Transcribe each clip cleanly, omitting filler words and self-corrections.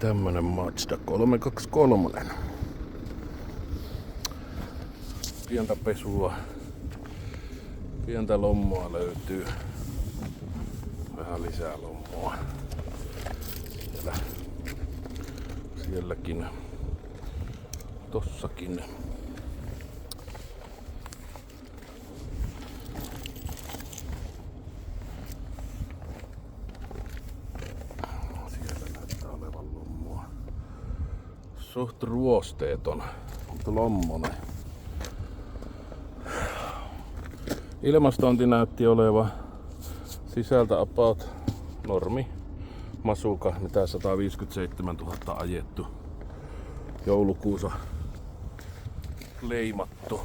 tämmönen Mazda 323. Pientä pesua. Pientä lommoa löytyy. Vähän lisää lommoa. Sielläkin. Tossakin. Siellä näyttää olevan lommoa. Suht ruosteeton, mutta lommonen. Ilmastointi näytti oleva sisältä about normi Masuka, mitä 157 000 ajettu. Joulukuussa leimattu.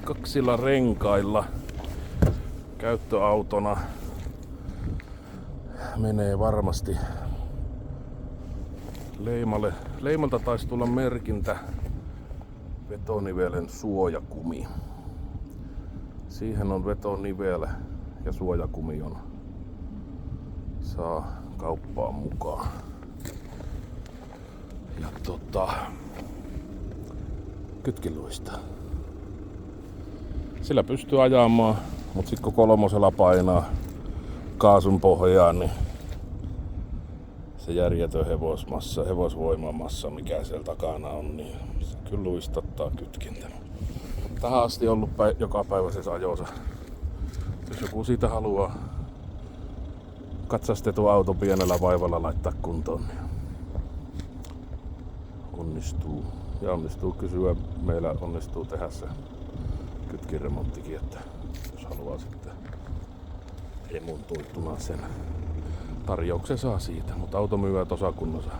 Kaksilla renkailla käyttöautona menee varmasti leimalle. Leimalta taisi tulla merkintä vetonivelen suojakumi. Siihen on vetonivel ja suojakumi on. Saa kauppaan mukaan. Ja kytkiluista. Sillä pystyy ajamaan, mutta sit kun kolmosella painaa kaasun pohjaan, niin se järjetön hevosvoimamassa, mikä siellä takana on, niin se kyllä luistattaa kytkintä. Tähän asti ollut jokapäiväisessä ajossa. Jos joku siitä haluaa katsastetun auto pienellä vaivalla laittaa kuntoon, niin onnistuu. Ja onnistuu kysyä, meillä onnistuu tehdä se kytkinremonttikin, että jos haluaa sitten remontoittuna sen tarjouksen saa siitä, mutta auto myyvät osakunnossa